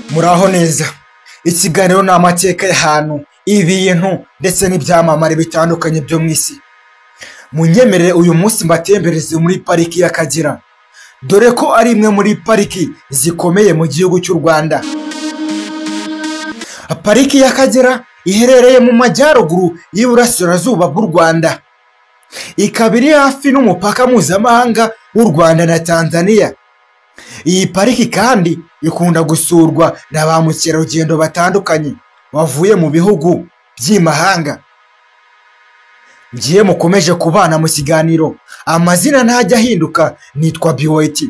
Muraho neza. Ikiganiro ni amateka y'ahantu, ibintu ndetse n'ibyamamare bitandukanye byo mu isi. Munyemerere uyu munsi mbatembereze muri pariki y'Akagera, dore ko ari imwe muri pariki zikomeye mu gihugu cy'u Rwanda. Pariki y'Akagera iherereye mu majyaruguru y'iburasirazuba bw'u Rwanda, ikaba iri hafi n'umupaka mpuzamahanga w'u Rwanda na Tanzania. Iyi pariki kandi ikunda gusurwa na ba mukerarugendo batandukanye bavuye mu bihugu by'imahanga. Ngiye mukomeje kubana mu kiganiro, amazina ntajya ahinduka, nitwa Biweti.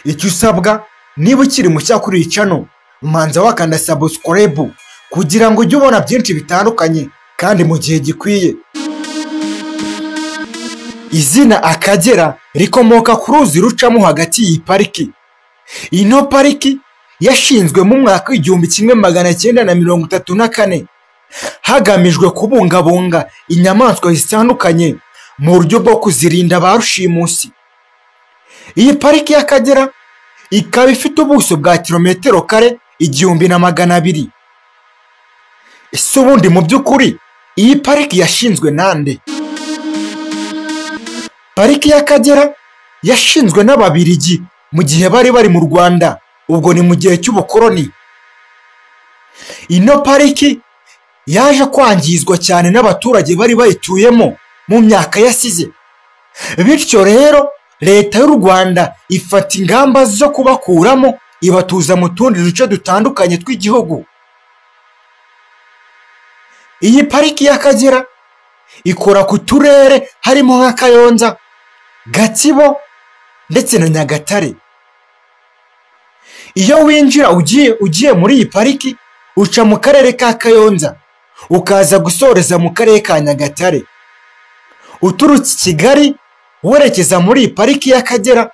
Icyo usabwa niba ukiri mushya kuri iyi channel, manza wakanda subscribe kugira ngo ujye ubona byinshi bitandukanye kandi mu gihe gikwiye. Izina Akagera rikomoka ku ruzi rucamo hagati y'iyi pariki. Ino pariki yashinzwe mu mwaka w'1934 hagamijwe kubungabunga inyamaswa zitandukanye mu buryo bwo kuzirinda ba rushimusi. Iyi pariki y'Akagera ikaba ifite ubuso bwa kilometero kare 1200. Ese ubundi mu by'ukuri iyi pariki yashinzwe nande? Pariki y'Akagera yashinzwe n'Ababiligi mu gihe bari mu Rwanda, ubwo ni mu gihe cy'ubukoroni. Ino pariki yaje kwangizwa cyane n'abaturage bari bayituyemo mu myaka yasize, bityo rero leta y'u Rwanda ifata ingamba zo kubakuramo ibatuza mu tundi duce dutandukanye tw'igihugu. Iyi pariki y'Akagera ikora ku turere harimo nka Kayonza, Gatsibo ndetse na Nyagatare. Iyo winjira ugiye muri iyi pariki uca mu karere ka Kayonza ukaza gusoreza mu karere ka Nyagatare. Uturutse Kigali werekeza muri iyi pariki y'Akagera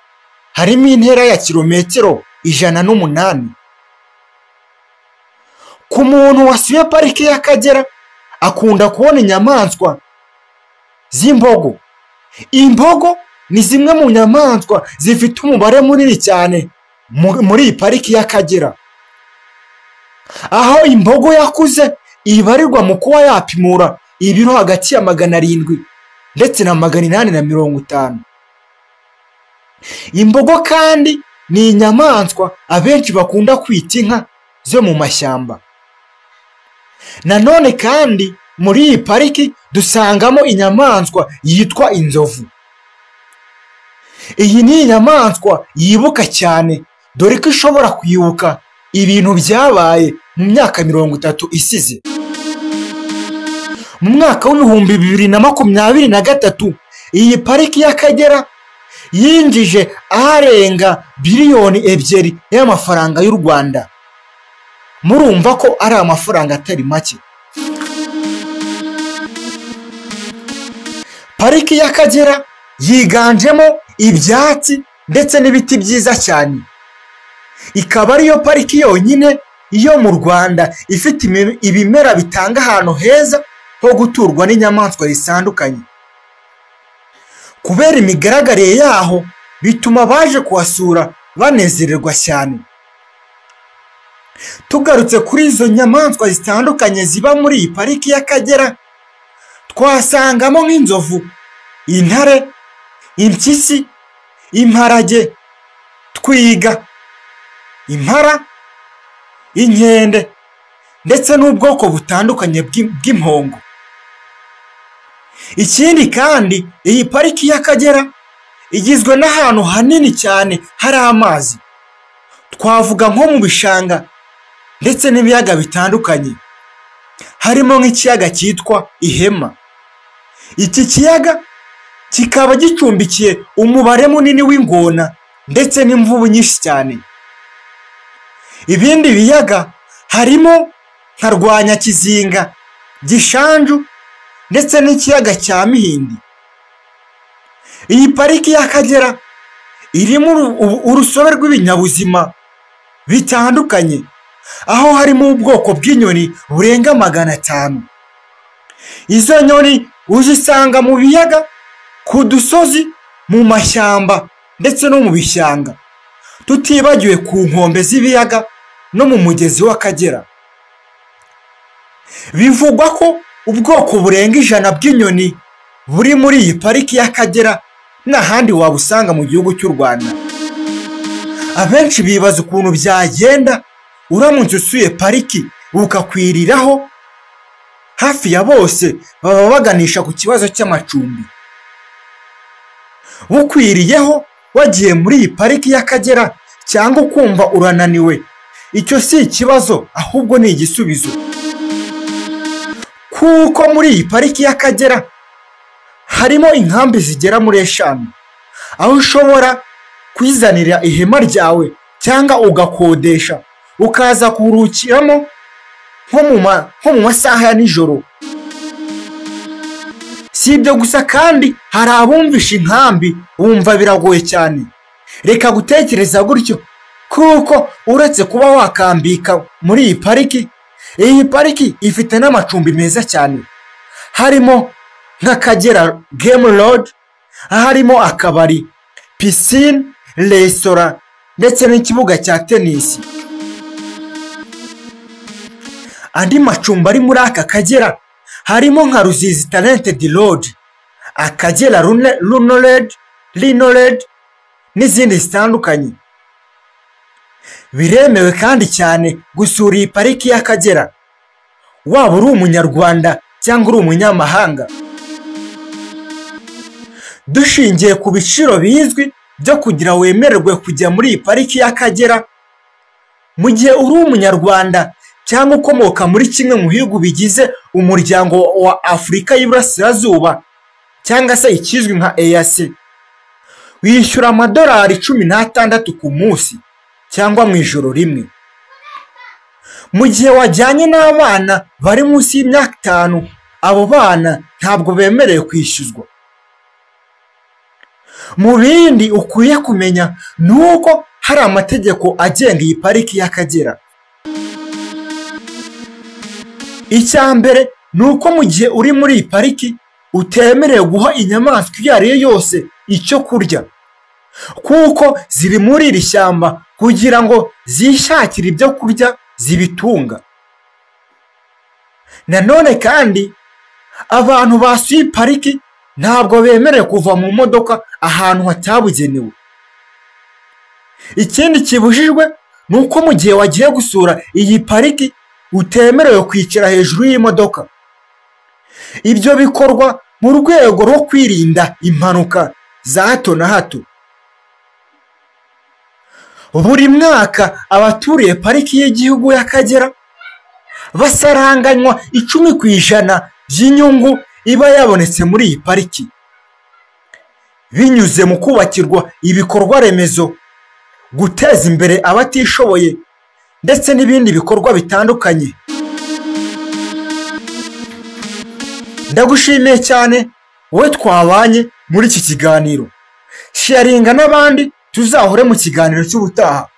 harimo intera ya kilometero 108. Ku muntu wasuye pariki y'Akagera akunda kubona inyamaswa z'imbogo. Imbogo ni zimwe mu nyamaswa zifite umubare munini cyane muri iyi pariki y'Akagera, aho imbogo yakuze ibarirwa mu kuba yapimura ibiro hagati ya 700 ndetse na 850. Imbogo kandi ni inyamaswa abenshi bakunda kwita inka zo mu mashyamba. Nanone kandi muri iyi pariki dusangamo inyamaswa yitwa inzovu. Iyi ni inyamaswa yibuka cyane, dore ko ishobora kwibuka ibintu byabaye mu myaka 30 isize. Mu mwaka w'2023 iyi pariki y'Akagera yinjije arenga biliyoni 2 y'amafaranga y'u Rwanda. Murumva ko ari amafaranga atari make. Pariki y'Akagera yiganjemo ibyatsi ndetse n'ibiti byiza cyane. Ikaba ariyo pariki yonyine iyo mu Rwanda ifite ibimera bitanga ahantu heza ho guturwa n'inyamaswa zitandukanye. Kubera imigaragarire yaho bituma baje kuhasura banezererwa cyane. Tugarutse kuri izo nyamaswa zitandukanye ziba muri iyi pariki y'Akagera, twasangamo nk'inzovu, intare, impyisi, imparage, twiga, impara, inkende ndetse n'ubwoko butandukanye bw'impongo. Ikindi kandi iyi pariki y'Akagera igizwe n'ahantu hanini cyane hari amazi. Twavuga nko mu bishanga ndetse n'ibiyaga bitandukanye, harimo nk'ikiyaga cyitwa Ihema. Iki kiyaga kikaba gicumbikiye umubare munini w'ingona ndetse n'imvubu nyinshi cyane. Ibindi biyaga harimo nka Rwanyakizinga, Gishanju ndetse n'ikiyaga cya Mihindi. Iyi pariki y'Akagera irimo urusobe rw'ibinyabuzima bitandukanye, aho harimo ubwoko bw'inyoni burenga 500. Izo nyoni uzisanga mu biyaga, ku dusozi, mu mashyamba ndetse no mu bishanga, tutibagiwe ku nkombe z'ibiyaga no mu mugezi w'Akagera. Bivugwa ko ubwoko burenga 100 bw'inyoni buri muri iyi pariki y'Akagera n'ahandi wabusanga mu gihugu cy'u Rwanda. Abenshi bibaza ukuntu byagenda uramutse usuye pariki bukakwiriraho. Hafi ya bose baba baganisha ku kibazo cy'amacumbi. Bukwiriyeho wagiye muri iyi pariki y'Akagera cyangwa ukumva urananiwe, icyo si ikibazo ahubwo ni igisubizo. Kuko muri iyi pariki y'Akagera harimo inkambi zigera muri 5, aho ushobora kwizanira ihema ryawe cyangwa ugakodesha ukaza kuruhukiramo nko mu masaha ya nijoro. Si ibyo gusa kandi hari abumvisha inkambi bumva biragoye cyane. Reka gutekereza gutyo, kuko uretse kuba wakambika muri iyi pariki ifite n'amacumbi meza cyane, harimo nk'Akagera Game Road, harimo akabari, piscine, restaurant ndetse n'ikibuga cya tennis. Andi macumbi ari muri aka Kagera harimo nka Ruzizi Talented Lodge, Akagera Rhino Lodge n'izindi zitandukanye. Biremewe kandi cyane gusura iyi pariki y'Akagera, waba uri umunyarwanda cyangwa uri umunyamahanga. Dushingiye ku biciro bizwi byo kugira wemererwe kujya muri iyi pariki y'Akagera, mu gihe uri umunyarwanda cyangwa ukomoka muri kimwe mu bihugu bigize umuryango wa Afurika y'Iburasirazuba cyangwa se ikizwi nka EAC, wishyura amadolari 16 ku munsi cyangwa mu ijoro rimwe. Mu gihe wajyanye n'abana bari munsi y'imyaka 5, abo bana ntabwo bemerewe kwishyuzwa. Mu bindi ukwiye kumenya nuko hari amategeko agenga iyi pariki y'Akagera. Icya mbere nuko mu gihe uri muri iyi pariki utemerewe guha inyamaswa iyo ari yo yose icyo kurya, kuko ziri muri iri shyamba kugira ngo zishakire ibyo kurya zibitunga. Nanone kandi abantu basuye pariki ntabwo bemerewe kuva mu modoka ahantu hatabugenewe. Ikindi kibujijwe nuko mu gihe wagiye gusura iyi pariki utemerewe kwicara hejuru y'imodoka. Ibyo bikorwa mu rwego rwo kwirinda impanuka za hato na hato. Buri mwaka abaturiye pariki y'igihugu y'Akagera basaranganywa 10% by'inyungu iba yabonetse muri iyi pariki, binyuze mu kubakirwa ibikorwa remezo, guteza imbere abatishoboye ndetse n'ibindi bikorwa bitandukanye. Ndagushimiye cyane wowe twabanye muri iki kiganiro. Sharinga n'abandi tuzahure mu kiganiro cy'ubutaha.